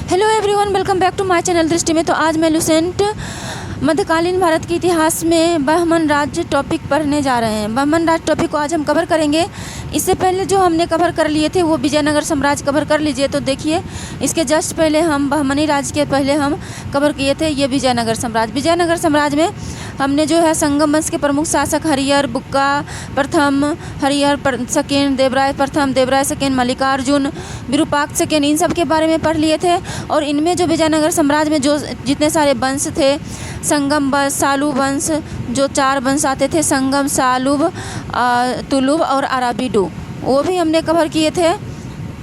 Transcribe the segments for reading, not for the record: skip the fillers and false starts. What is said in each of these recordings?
Hello everyone, welcome back to my channel Drishti में। तो आज मैं लुसेंट मध्यकालीन भारत के इतिहास में बहमन राज्य टॉपिक पढ़ने जा रहे हैं। बहमन राज्य टॉपिक को आज हम कवर करेंगे। इससे पहले जो हमने कवर कर लिए थे वो विजयनगर साम्राज्य कवर कर लीजिए। तो देखिए, इसके जस्ट पहले हम बहमनी राज्य के पहले हम कवर किए थे ये विजयनगर साम्राज्य। विजयनगर साम्राज्य में हमने जो है संगम वंश के प्रमुख शासक हरिहर बुक्का प्रथम, हरिहर सेकेंड, देवराय प्रथम, देवराय सेकेंड, मल्लिकार्जुन, विरूपाक्ष सेकेंड, इन सब के बारे में पढ़ लिए थे। और इनमें जो विजयनगर साम्राज्य में जो जितने सारे वंश थे, संगम वंश, सालुब वंश, जो 4 वंश आते थे, संगम, सालुब, तुलुब और अराबिडु, वो भी हमने कवर किए थे।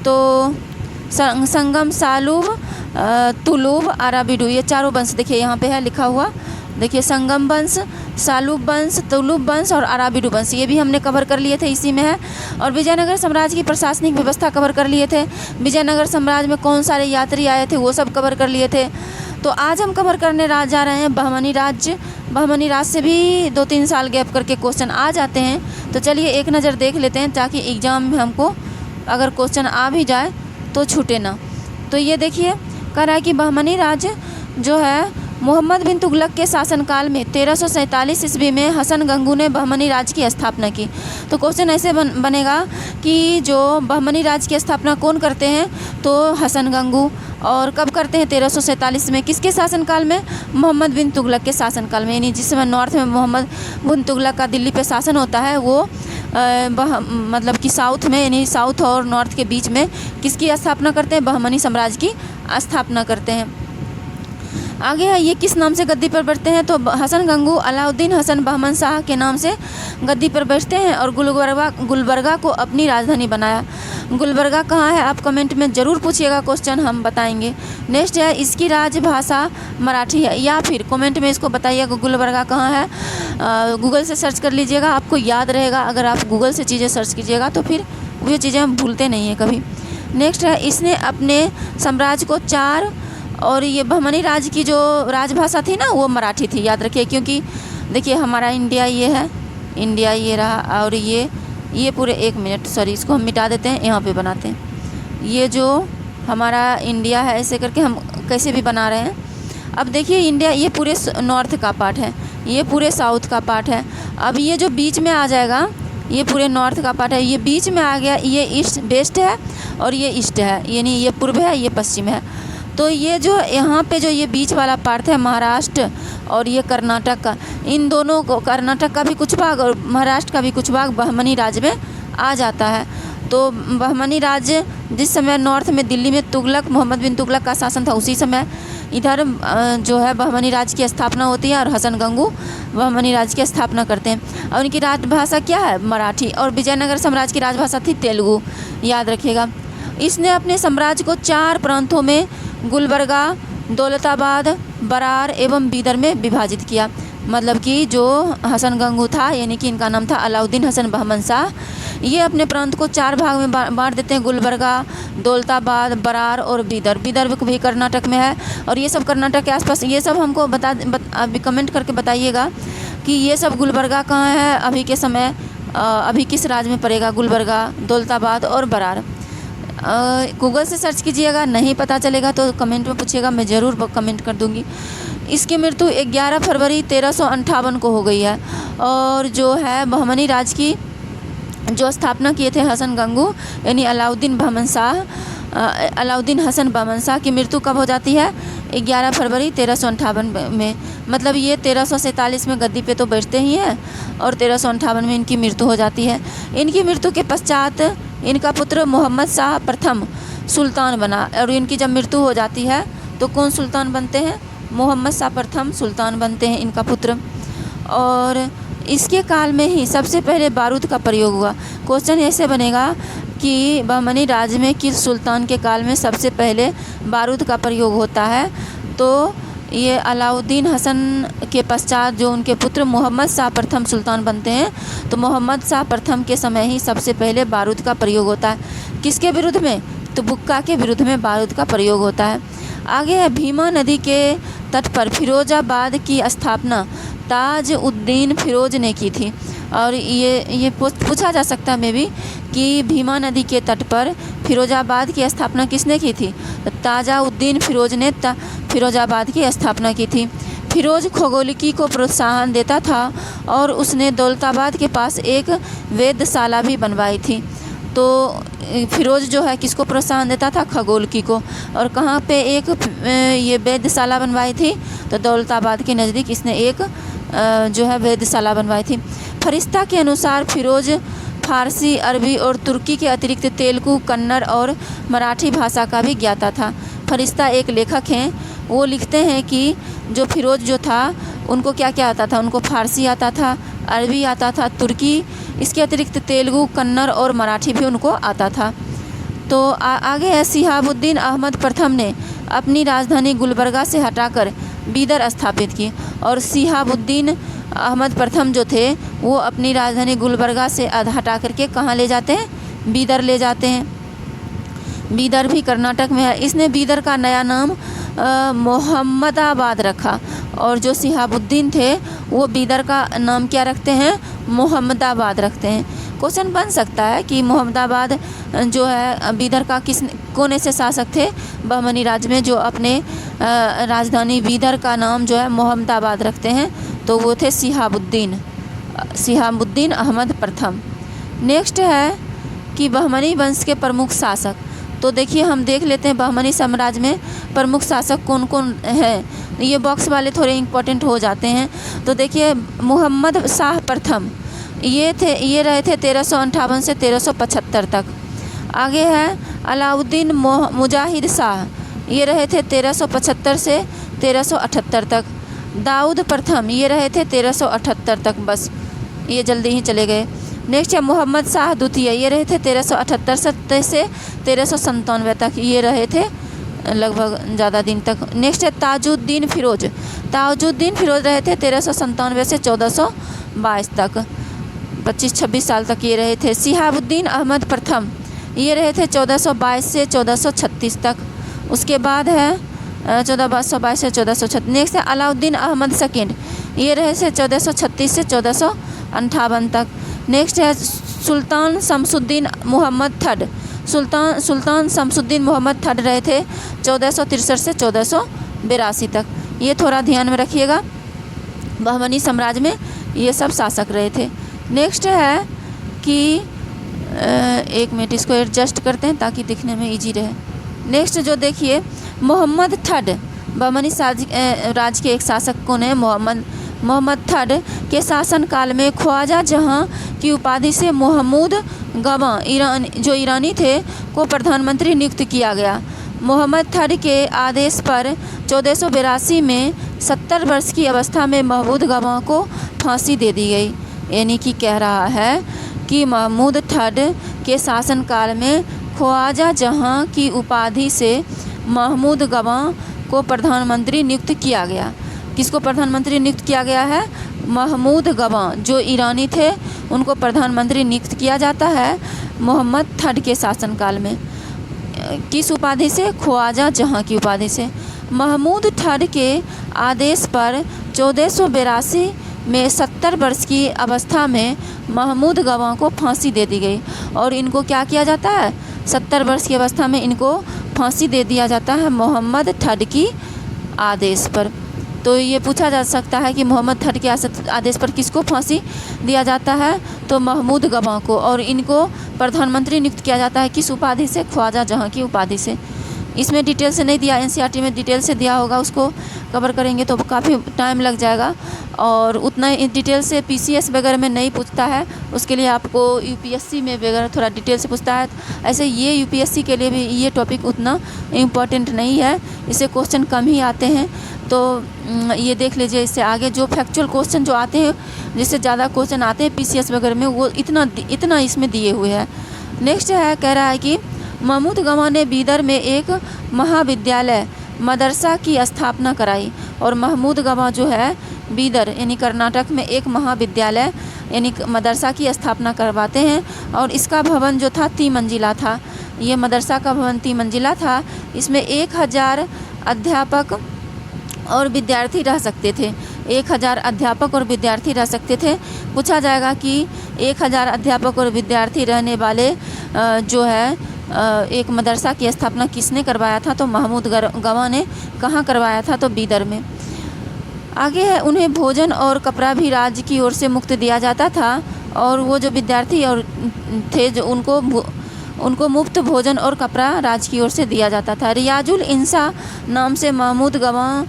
तो संगम, सालुब, तुलुब, अराबिडु, ये चारों वंश देखिए यहाँ पे है लिखा हुआ। देखिए, संगम वंश, सालुब वंश, तुलुब वंश और अराबिडु वंश, ये भी हमने कवर कर लिए थे, इसी में है। और विजयनगर साम्राज्य की प्रशासनिक व्यवस्था कवर कर लिए थे। विजयनगर साम्राज्य में कौन सारे यात्री आए थे वो सब कवर कर लिए थे। तो आज हम कवर करने जा रहे हैं बहमनी राज्य। बहमनी राज्य से भी 2-3 साल गैप करके क्वेश्चन आ जाते हैं। तो चलिए एक नज़र देख लेते हैं, ताकि एग्ज़ाम में हमको अगर क्वेश्चन आ भी जाए तो छूटे ना। तो ये देखिए, कह रहा है कि बहमनी राज्य जो है मोहम्मद बिन तुगलक के शासनकाल में 1347 ईस्वी में हसन गंगू ने बहमनी राज्य की स्थापना की। तो क्वेश्चन ऐसे बनेगा कि जो बहमनी राज्य की स्थापना कौन करते हैं, तो हसन गंगू। और कब करते हैं? 1347 में। किसके शासनकाल में? मोहम्मद बिन तुगलक के शासनकाल में। यानी जिस समय नॉर्थ में मोहम्मद बिन तुगलक का दिल्ली पे शासन होता है, वो मतलब कि साउथ में, यानी साउथ और नॉर्थ के बीच में किसकी स्थापना करते हैं? बहमनी साम्राज्य की स्थापना करते हैं। आगे है, ये किस नाम से गद्दी पर बैठते हैं? तो हसन गंगू अलाउद्दीन हसन बहमन शाह के नाम से गद्दी पर बैठते हैं और गुलबर्गा को अपनी राजधानी बनाया। गुलबर्गा कहाँ है? आप कमेंट में ज़रूर पूछिएगा, क्वेश्चन हम बताएंगे। नेक्स्ट है, इसकी राजभाषा मराठी है, या फिर कमेंट में इसको बताइएगा गुलबर्गा कहाँ है। गूगल से सर्च कर लीजिएगा, आपको याद रहेगा। अगर आप गूगल से चीज़ें सर्च कीजिएगा तो फिर वो चीज़ें हम भूलते नहीं हैं कभी। नेक्स्ट है, इसने अपने साम्राज्य को 4, और ये बहमनी राज्य की जो राजभाषा थी ना, वो मराठी थी, याद रखिए। क्योंकि देखिए, हमारा इंडिया ये है, इंडिया ये रहा, और ये पूरे 1 मिनट, सॉरी, इसको हम मिटा देते हैं, यहाँ पे बनाते हैं। ये जो हमारा इंडिया है, ऐसे करके हम कैसे भी बना रहे हैं। अब देखिए, इंडिया ये पूरे नॉर्थ का पार्ट है, ये पूरे साउथ का पार्ट है। अब ये जो बीच में आ जाएगा, ये पूरे नॉर्थ का पार्ट है, ये बीच में आ गया, ये ईस्ट वेस्ट है और ये ईस्ट है, यानी ये पूर्व है, ये पश्चिम है। तो ये जो यहाँ पे जो ये बीच वाला पार्ट है, महाराष्ट्र और ये कर्नाटक का, इन दोनों को, कर्नाटक का भी कुछ भाग और महाराष्ट्र का भी कुछ भाग बहमनी राज्य में आ जाता है। तो बहमनी राज्य जिस समय नॉर्थ में दिल्ली में मोहम्मद बिन तुगलक का शासन था, उसी समय इधर जो है बहमनी राज्य की स्थापना होती है और हसन गंगू बहमनी राज्य की स्थापना करते हैं। और उनकी राजभाषा क्या है? मराठी। और विजयनगर साम्राज्य की राजभाषा थी तेलुगु, याद रखिएगा। इसने अपने साम्राज्य को 4 प्रांतों में गुलबर्गा, दौलताबाद, बरार एवं बीदर में विभाजित किया। मतलब कि जो हसन गंगू था, यानी कि इनका नाम था अलाउद्दीन हसन बहमन शाह, ये अपने प्रांत को 4 भाग में बांट देते हैं। गुलबर्गा, दौलताबाद, बरार और बीदर। बीदर भी कर्नाटक में है, और ये सब कर्नाटक के आसपास। ये सब हमको अभी कमेंट करके बताइएगा कि ये सब गुलबर्गा कहाँ है अभी के समय, अभी किस राज्य में पड़ेगा गुलबर्गा, दौलताबाद और बरार। गूगल से सर्च कीजिएगा, नहीं पता चलेगा तो कमेंट में पूछिएगा, मैं ज़रूर कमेंट कर दूंगी। इसकी मृत्यु 11 फरवरी 1358 को हो गई है। और जो है बहमनी राज्य की जो स्थापना किए थे हसन गंगू, यानी अलाउद्दीन हसन बहमन शाह की मृत्यु कब हो जाती है? 11 फरवरी 1358 में। मतलब ये 1347 में गद्दी पे तो बैठते ही हैं, और 1358 में इनकी मृत्यु हो जाती है। इनकी मृत्यु के पश्चात इनका पुत्र मोहम्मद शाह प्रथम सुल्तान बना। और इनकी जब मृत्यु हो जाती है तो कौन सुल्तान बनते हैं? मोहम्मद शाह प्रथम सुल्तान बनते हैं, इनका पुत्र। और इसके काल में ही सबसे पहले बारूद का प्रयोग हुआ। क्वेश्चन ऐसे बनेगा कि बहमनी राज्य में किस सुल्तान के काल में सबसे पहले बारूद का प्रयोग होता है? तो ये अलाउद्दीन हसन के पश्चात जो उनके पुत्र मोहम्मद शाह प्रथम सुल्तान बनते हैं, तो मोहम्मद शाह प्रथम के समय ही सबसे पहले बारूद का प्रयोग होता है। किसके विरुद्ध में? तो बुक्का के विरुद्ध में बारूद का प्रयोग होता है। आगे है, भीमा नदी के तट पर फिरोजाबाद की स्थापना ताज उद्दीन फिरोज ने की थी। और ये पूछा जा सकता है मे भी कि भीमा नदी के तट पर फिरोजाबाद की स्थापना किसने की थी? ताजाउद्दीन फिरोज ने फिरोजाबाद की स्थापना की थी। फिरोज खगोलिकी को प्रोत्साहन देता था और उसने दौलताबाद के पास एक वेधशाला भी बनवाई थी। तो फिरोज जो है किसको प्रोत्साहन देता था? खगोलिकी को। और कहाँ पे एक ये वेधशाला बनवाई थी? तो दौलताबाद के नज़दीक इसने एक जो है वेधशाला बनवाई थी। फरिश्ता के अनुसार फिरोज फारसी, अरबी और तुर्की के अतिरिक्त तेलुगु, कन्नड़ और मराठी भाषा का भी ज्ञाता था। फरिश्ता एक लेखक हैं, वो लिखते हैं कि जो फिरोज जो था उनको क्या क्या आता था? उनको फारसी आता था, अरबी आता था, तुर्की, इसके अतिरिक्त तेलुगु, कन्नड़ और मराठी भी उनको आता था। तो आगे है सिहाबुद्दीन अहमद प्रथम ने अपनी राजधानी गुलबर्गा से हटाकर बीदर स्थापित की। और सिहाबुद्दीन अहमद प्रथम जो थे वो अपनी राजधानी गुलबर्गा से हटा करके कहाँ ले जाते हैं? बीदर ले जाते हैं। बीदर भी कर्नाटक में है। इसने बीदर का नया नाम मोहम्मदाबाद रखा। और जो सिहाबुद्दीन थे वो बीदर का नाम क्या रखते हैं? मोहम्मदाबाद रखते हैं। क्वेश्चन बन सकता है कि मोहम्मदाबाद जो है बीदर का कौन ऐसे शासक थे बहमनी राज्य में जो अपने राजधानी बीदर का नाम जो है मोहम्मदाबाद रखते हैं? तो वो थे सिहाबुद्दीन अहमद प्रथम। नेक्स्ट है कि बहमनी वंश के प्रमुख शासक। तो देखिए हम देख लेते हैं बहमनी साम्राज्य में प्रमुख शासक कौन कौन हैं। ये बॉक्स वाले थोड़े इम्पोर्टेंट हो जाते हैं। तो देखिए मुहम्मद शाह प्रथम ये रहे थे 1358 से 1375 तक। आगे है अलाउद्दीन मुजाहिद शाह, ये रहे थे 1375 से 1378 तक। दाऊद प्रथम ये रहे थे 1378 तक, बस ये जल्दी ही चले गए। नेक्स्ट है मोहम्मद शाह द्वितीय, ये रहे थे 1378 से 1397 तक, ये रहे थे लगभग ज़्यादा दिन तक। नेक्स्ट है ताजुद्दीन फिरोज रहे थे 1397 से 1422 तक, 25-26 साल तक ये रहे थे। सिहाबुद्दीन अहमद प्रथम ये रहे थे 1422 से 1436 तक। उसके बाद है 1422 से 1436। नेक्स्ट है अलाउद्दीन अहमद सेकेंड, ये रहे थे 1436 से 1458 तक। नेक्स्ट है सुल्तान शमसुद्दीन मोहम्मद थर्ड, सुल्तान शमसुद्दीन मोहम्मद थर्ड रहे थे 1463 से 1482 तक। ये थोड़ा ध्यान में रखिएगा, बहमनी साम्राज्य में ये सब शासक रहे थे। नेक्स्ट है कि एक मिनट इसको एडजस्ट करते हैं ताकि दिखने में इजी रहे। नेक्स्ट जो देखिए मोहम्मद थर्ड बहमनी राज्य के एक शासक कौन है? मोहम्मद थर्ड के शासनकाल में ख्वाजा जहां की उपाधि से महमूद गवा जो ईरानी थे को प्रधानमंत्री नियुक्त किया गया। मोहम्मद थर्ड के आदेश पर 1482 में 70 वर्ष की अवस्था में महमूद गवा को फांसी दे दी गई। यानी कि कह रहा है कि महमूद थर्ड के शासनकाल में ख्वाजा जहां की उपाधि से महमूद गवा को प्रधानमंत्री नियुक्त किया गया। किसको प्रधानमंत्री नियुक्त किया गया है? महमूद गवा जो ईरानी थे उनको प्रधानमंत्री नियुक्त किया जाता है मोहम्मद थर्ड के शासनकाल में। किस उपाधि से? ख्वाजा जहां की उपाधि से। महमूद थर्ड के आदेश पर 1482 में 70 वर्ष की अवस्था में महमूद गवा को फांसी दे दी गई। और इनको क्या किया जाता है? 70 वर्ष की अवस्था में इनको फांसी दे दिया जाता है मोहम्मद थर्ड की आदेश पर। तो ये पूछा जा सकता है कि मोहम्मद थर्ड के आदेश पर किसको फांसी दिया जाता है? तो महमूद गवा को। और इनको प्रधानमंत्री नियुक्त किया जाता है किस उपाधि से? ख्वाजा जहां की उपाधि से। इसमें डिटेल से नहीं दिया, एनसीईआरटी में डिटेल से दिया होगा, उसको कवर करेंगे तो काफ़ी टाइम लग जाएगा और उतना डिटेल से पीसीएस वगैरह में नहीं पूछता है। उसके लिए आपको यूपीएससी में वगैरह थोड़ा डिटेल से पूछता है। ऐसे ये यूपीएससी के लिए भी ये टॉपिक उतना इम्पोर्टेंट नहीं है, इससे क्वेश्चन कम ही आते हैं। तो ये देख लीजिए, इससे आगे जो फैक्चुअल क्वेश्चन जो आते हैं, जिससे ज़्यादा क्वेश्चन आते हैं पीसीएस वगैरह में, वो इतना इसमें दिए हुए हैं। नेक्स्ट है, कह रहा है कि महमूद गवा ने बीदर में एक महाविद्यालय मदरसा की स्थापना कराई। और महमूद गवा जो है बीदर यानी कर्नाटक में एक महाविद्यालय यानी मदरसा की स्थापना करवाते हैं। और इसका भवन जो था 3 मंजिला था। ये मदरसा का भवन 3 मंजिला था। इसमें 1000 अध्यापक और विद्यार्थी रह सकते थे। 1000 अध्यापक और विद्यार्थी रह सकते थे। पूछा जाएगा कि 1000 अध्यापक और विद्यार्थी रहने वाले जो है एक मदरसा की स्थापना किसने करवाया था? तो महमूद गवाह ने। कहाँ करवाया था? तो बीदर में। आगे है, उन्हें भोजन और कपड़ा भी राज्य की ओर से मुफ्त दिया जाता था, और वो जो विद्यार्थी और थे जो उनको मुफ्त भोजन और कपड़ा राज्य की ओर से दिया जाता था। रियाजुल इंसा नाम से महमूद गवाह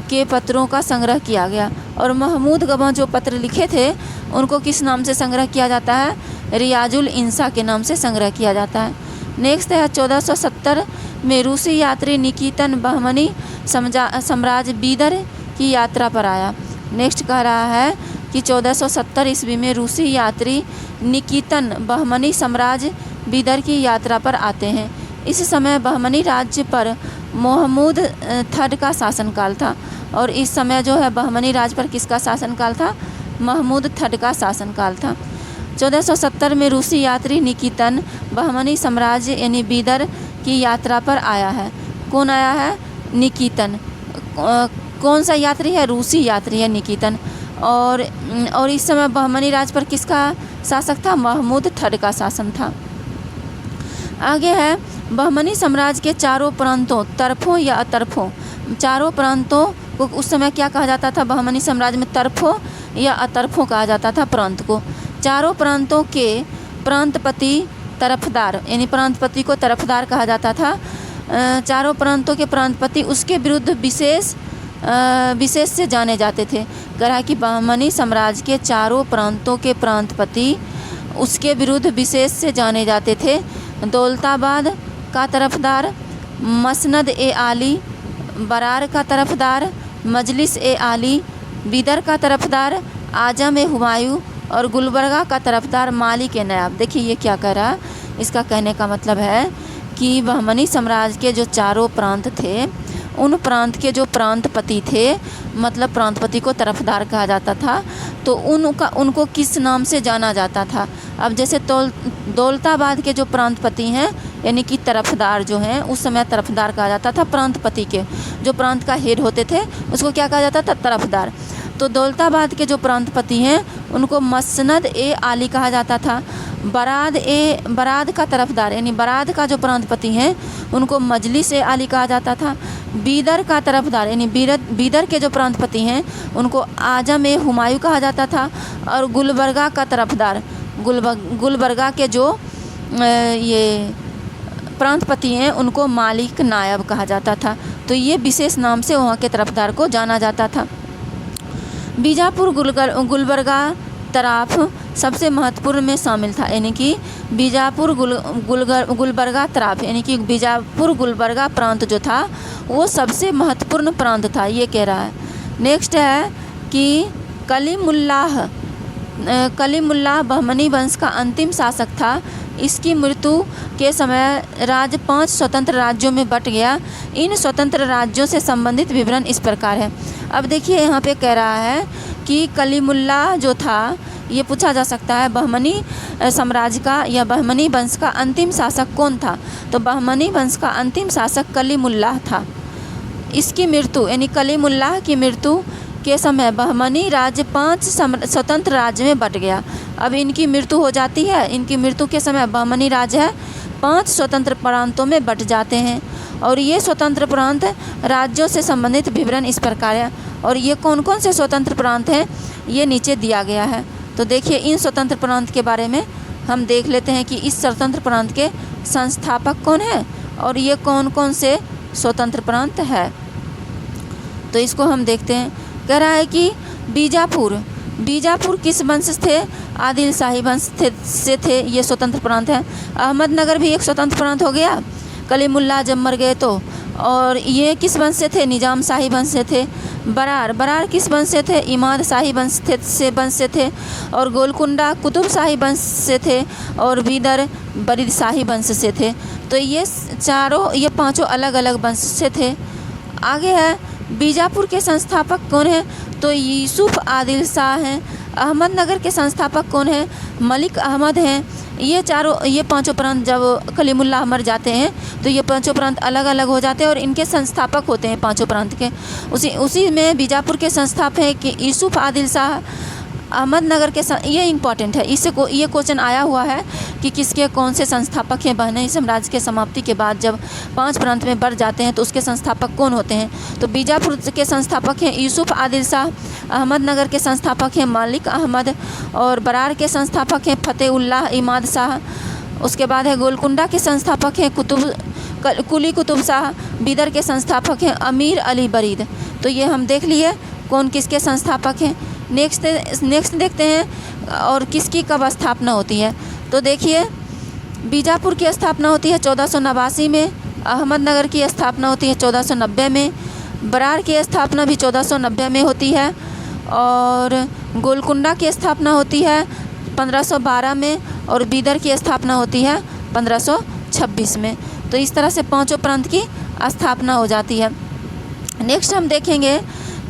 के पत्रों का संग्रह किया गया, और महमूद गवाह जो पत्र लिखे थे उनको किस नाम से संग्रह किया जाता है? रियाजुल इंसा के नाम से संग्रह किया जाता है। नेक्स्ट है 1470 में रूसी यात्री निकितन बहमनी साम्राज्य बीदर की यात्रा पर आया। नेक्स्ट कह रहा है कि 1470 ईस्वी में रूसी यात्री निकितन बहमनी साम्राज्य बीदर की यात्रा पर आते हैं। इस समय बहमनी राज्य पर महमूद थर्ड का शासनकाल था, और इस समय जो है बहमनी राज्य पर किसका शासनकाल था? महमूद थर्ड का शासनकाल था। 1470 में रूसी यात्री निकितन बहमनी साम्राज्य यानी बीदर की यात्रा पर आया है। कौन आया है? निकितन। कौन सा यात्री है? रूसी यात्री है निकितन। और इस समय बहमनी राज्य पर किसका शासक था? महमूद थर्ड का शासन था। आगे है, बहमनी साम्राज्य के चारों प्रांतों, तरफों या अतरफों, चारों प्रांतों को उस समय क्या कहा जाता था? बहमनी साम्राज्य में तरफों या अतरफों कहा जाता था प्रांत को। चारों प्रांतों के प्रांतपति तरफदार, यानी प्रांतपति को तरफदार कहा जाता था। चारों प्रांतों के प्रांतपति उसके विरुद्ध विशेष से जाने जाते थे। कहा कि बहमनी साम्राज्य के चारों प्रांतों के प्रांतपति उसके विरुद्ध विशेष से जाने जाते थे। दौलताबाद का तरफदार, मसनद ए आली, बरार का तरफदार, मजलिस ए आली, बीदर का तरफदार, आजम ए हुमायूं, और गुलबर्गा का तरफदार मालिक ए नयाब। देखिए ये क्या कह रहा है, इसका कहने का मतलब है कि बहमनी साम्राज्य के जो चारों प्रांत थे, उन प्रांत के जो प्रांतपति थे, मतलब प्रांतपति को तरफदार कहा जाता था, तो उनको किस नाम से जाना जाता था? अब जैसे दौलताबाद के जो प्रांतपति हैं, यानी कि तरफदार जो हैं, उस समय तरफदार कहा जाता था प्रांतपति के, जो प्रांत का हेड होते थे उसको क्या कहा जाता था? तरफदार। तो दौलताबाद के जो प्रांतपति हैं उनको मसनद ए आली कहा जाता था। बराद का तरफदार, यानी बराद का जो प्रांतपति हैं उनको मजलिस ए आली कहा जाता था। बीदर का तरफदार, यानी बीदर के जो प्रांतपति हैं उनको आजम ए हुमायूं कहा जाता था। और गुलबर्गा का तरफदार, गुलबर्गा के जो ये प्रांतपति हैं उनको मालिक नायब कहा जाता था। तो ये विशेष नाम से वहाँ के तरफदार को जाना जाता था। बीजापुर गुलबर्गा तराफ सबसे महत्वपूर्ण में शामिल था, यानी कि बीजापुर गुलबर्गा तराफ, यानी कि बीजापुर गुलबर्गा प्रांत जो था वो सबसे महत्वपूर्ण प्रांत था, ये कह रहा है। नेक्स्ट है कि कलीमुल्लाह बहमनी वंश का अंतिम शासक था। इसकी मृत्यु के समय राज्य 5 स्वतंत्र राज्यों में बट गया। इन स्वतंत्र राज्यों से संबंधित विवरण इस प्रकार है। अब देखिए यहाँ पे कह रहा है कि कलीमुल्लाह जो था, ये पूछा जा सकता है बहमनी साम्राज्य का या बहमनी वंश का अंतिम शासक कौन था? तो बहमनी वंश का अंतिम शासक कलीमुल्लाह था। इसकी मृत्यु, यानी कलीमुल्लाह की मृत्यु के समय बहमनी राज्य 5 स्वतंत्र राज्य में बट गया। अब इनकी मृत्यु हो जाती है, इनकी मृत्यु के समय बहमनी राज्य है 5 स्वतंत्र प्रांतों में बट जाते हैं। और ये स्वतंत्र प्रांत राज्यों से संबंधित विवरण इस प्रकार है। और ये कौन कौन से स्वतंत्र प्रांत हैं ये नीचे दिया गया है। तो देखिए इन स्वतंत्र प्रांत के बारे में हम देख लेते हैं कि इस स्वतंत्र प्रांत के संस्थापक कौन हैं और ये कौन कौन से स्वतंत्र प्रांत है। तो इसको हम देखते हैं। कह रहा है कि बीजापुर किस वंश से थे? आदिल शाही वंश से थे। ये स्वतंत्र प्रांत है। अहमदनगर भी एक स्वतंत्र प्रांत हो गया कलीमुल्लाह जब मर गए तो। और ये किस वंश से थे? निजाम शाही वंश से थे। बरार किस वंश से थे? इमाद शाही वंश से थे। और गोलकुंडा कुतुब शाही वंश से थे। और बीदर बरीद शाही वंश से थे। तो ये पांचों अलग अलग वंश से थे। आगे है बीजापुर के संस्थापक कौन है? तो यूसुफ आदिल शाह हैं। अहमदनगर के संस्थापक कौन है? मलिक अहमद हैं। ये पांचों प्रांत जब कलीमुल्लाह मर जाते हैं तो ये पांचों प्रांत अलग अलग हो जाते हैं और इनके संस्थापक होते हैं पांचों प्रांत के। उसी में बीजापुर के संस्थापक हैं कि यूसुफ आदिल शाह, अहमदनगर के ये इम्पॉर्टेंट है, ये क्वेश्चन आया हुआ है कि किसके कौन से संस्थापक हैं। बहमनी साम्राज्य के समाप्ति के बाद जब 5 प्रांत में बढ़ जाते हैं तो उसके संस्थापक कौन होते हैं। तो बीजापुर के संस्थापक हैं यूसुफ आदिल शाह, अहमदनगर के संस्थापक हैं मालिक अहमद, और बरार के संस्थापक हैं फ़तेहुल्लाह इमाद शाह। उसके बाद है गोलकुंडा के संस्थापक हैं कुली कुतुब शाह, बीदर के संस्थापक हैं अमीर अली बरीद। तो ये हम देख लिए कौन किसके संस्थापक हैं। नेक्स्ट देखते हैं और किसकी कब स्थापना होती है। तो देखिए बीजापुर की स्थापना होती है 1489 में, अहमदनगर की स्थापना होती है 1490 में, बरार की स्थापना भी 1490 में होती है, और गोलकुंडा की स्थापना होती है 1512 में, और बीदर की स्थापना होती है 1526 में। तो इस तरह से 5 प्रांत की स्थापना हो जाती है। नेक्स्ट हम देखेंगे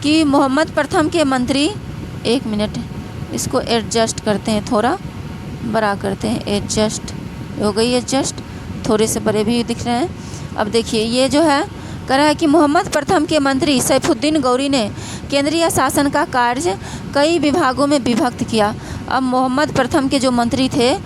कि मोहम्मद प्रथम के मंत्री, 1 मिनट इसको एडजस्ट करते हैं, थोड़ा बड़ा करते हैं, एडजस्ट हो गई, एडजस्ट थोड़े से बड़े भी दिख रहे हैं। अब देखिए ये जो है कह रहा है कि मोहम्मद प्रथम के मंत्री सैफुद्दीन गौरी ने केंद्रीय शासन का कार्य कई विभागों में विभक्त किया। अब मोहम्मद प्रथम के जो मंत्री थे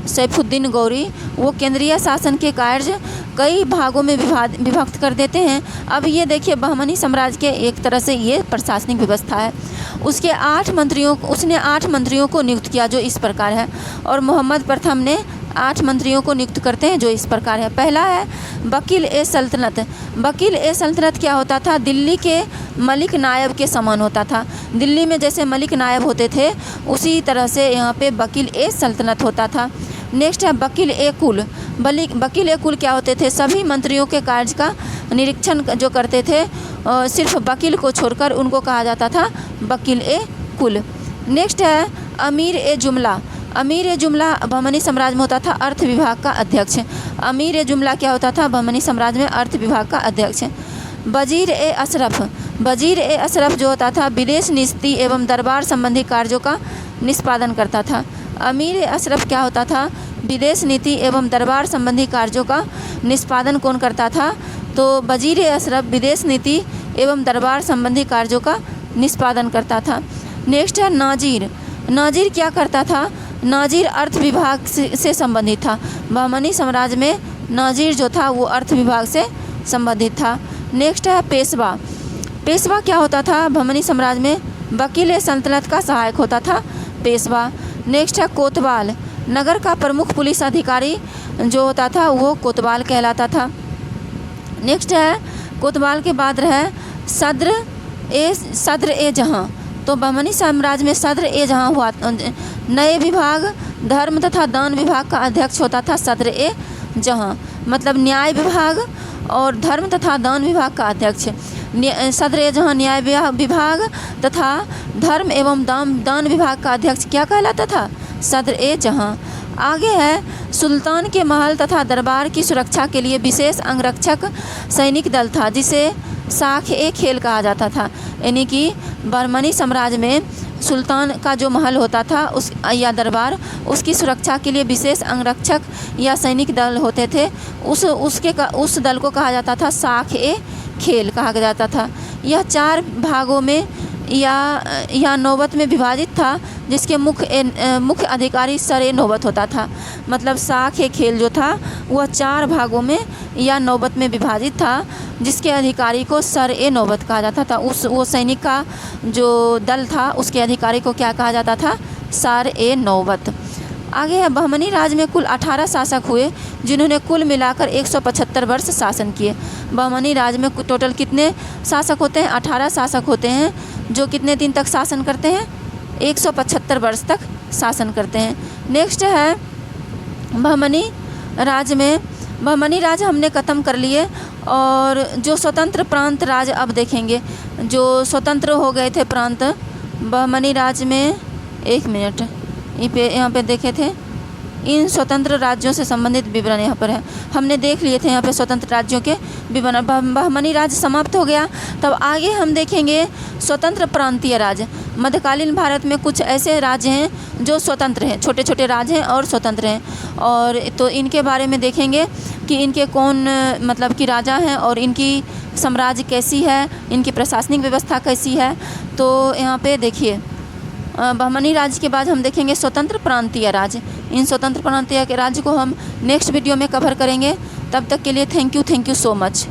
सैफुद्दीन गौरी, वो केंद्रीय शासन के कार्य कई भागों में विभक्त कर देते हैं। अब ये देखिए बहमनी साम्राज्य के एक तरह से ये प्रशासनिक व्यवस्था है। उसने 8 मंत्रियों को नियुक्त किया जो इस प्रकार है, और मोहम्मद प्रथम ने 8 मंत्रियों को नियुक्त करते हैं जो इस प्रकार है। पहला है वकील ए सल्तनत। वकील ए सल्तनत क्या होता था, दिल्ली के मलिक नायब के समान होता था। दिल्ली में जैसे मलिक नायब होते थे उसी तरह से यहाँ पे वकील ए सल्तनत होता था। नेक्स्ट है वकील ए कुल। वकील ए कुल क्या होते थे, सभी मंत्रियों के कार्य का निरीक्षण जो करते थे, सिर्फ वकील को छोड़कर उनको कहा जाता था वकील ए कुल। नेक्स्ट है अमीर ए जुमला। अमीर ए जुमला बहमनी साम्राज्य में होता था अर्थ विभाग का अध्यक्ष। अमीर ए जुमला क्या होता था, बहमनी साम्राज्य में अर्थ विभाग का अध्यक्ष। वजीर ए अशरफ। वजीर ए अशरफ जो होता था विदेश नीति एवं दरबार संबंधी कार्यों का निष्पादन करता था। अमीर ए अशरफ क्या होता था, विदेश नीति एवं दरबार संबंधी कार्यों का निष्पादन कौन करता था, तो वजीर ए अशरफ विदेश नीति एवं दरबार संबंधी कार्यों का निष्पादन करता था। नेक्स्ट है नाजिर। नाजिर क्या करता था, नाजिर अर्थ विभाग से संबंधित था। बहमनी साम्राज्य में नाजिर जो था वो अर्थ विभाग से संबंधित था। नेक्स्ट है पेशवा। पेशवा क्या होता था, बहमनी साम्राज्य में वकील सल्तनत का सहायक होता था पेशवा। नेक्स्ट है कोतवाल। नगर का प्रमुख पुलिस अधिकारी जो होता था वो कोतवाल कहलाता था। नेक्स्ट है कोतवाल के बाद रहे सद्र ए जहाँ। तो बहमनी साम्राज्य में सद्र ए जहाँ हुआ। नए विभाग धर्म तथा दान विभाग का अध्यक्ष होता था सद्र ए जहाँ, मतलब न्याय विभाग और धर्म तथा दान विभाग का अध्यक्ष। सद्र ए जहाँ न्याय विभाग तथा धर्म एवं दान विभाग का अध्यक्ष क्या कहलाता था, सद्र ए जहाँ। आगे है सुल्तान के महल तथा दरबार की सुरक्षा के लिए विशेष अंगरक्षक सैनिक दल था जिसे साख ए खेल कहा जाता था। यानी कि बहमनी साम्राज्य में सुल्तान का जो महल होता था उस या दरबार, उसकी सुरक्षा के लिए विशेष अंगरक्षक या सैनिक दल होते थे। उस दल को कहा जाता था साख ए खेल कहा जाता था। यह 4 भागों में या नौबत में विभाजित था जिसके मुख्य अधिकारी सर ए नौबत होता था। मतलब साख ए खेल जो था वह 4 भागों में या नौबत में विभाजित था जिसके अधिकारी को सर ए नौबत कहा जाता था। वो सैनिक का जो दल था उसके अधिकारी को क्या कहा जाता था, सर ए नौबत। आगे है बहमनी राज्य में कुल 18 शासक हुए जिन्होंने कुल मिलाकर 175 वर्ष शासन किए। बहमनी राज्य में टोटल कितने शासक होते हैं, 18 शासक होते हैं जो कितने दिन तक शासन करते हैं, 175 वर्ष तक शासन करते हैं। नेक्स्ट है बहमनी राज्य में, बहमनी राज्य हमने ख़त्म कर लिए और जो स्वतंत्र प्रांत राज्य अब देखेंगे। जो स्वतंत्र हो गए थे प्रांत बहमनी राज्य में, 1 मिनट यहाँ पे देखे थे, इन स्वतंत्र राज्यों से संबंधित विवरण यहाँ पर है। हमने देख लिए थे यहाँ पे स्वतंत्र राज्यों के विवरण। बहमनी राज्य समाप्त हो गया। तब आगे हम देखेंगे स्वतंत्र प्रांतीय राज्य। मध्यकालीन भारत में कुछ ऐसे राज्य हैं जो स्वतंत्र हैं, छोटे छोटे राज्य हैं और स्वतंत्र हैं, और तो इनके बारे में देखेंगे कि इनके कौन मतलब कि राजा हैं और इनकी साम्राज्य कैसी है, इनकी प्रशासनिक व्यवस्था कैसी है। तो यहाँ पे देखिए बहमनी राज्य के बाद हम देखेंगे स्वतंत्र प्रांतीय राज्य। इन स्वतंत्र प्रांतीय के राज्य को हम नेक्स्ट वीडियो में कवर करेंगे। तब तक के लिए थैंक यू सो मच।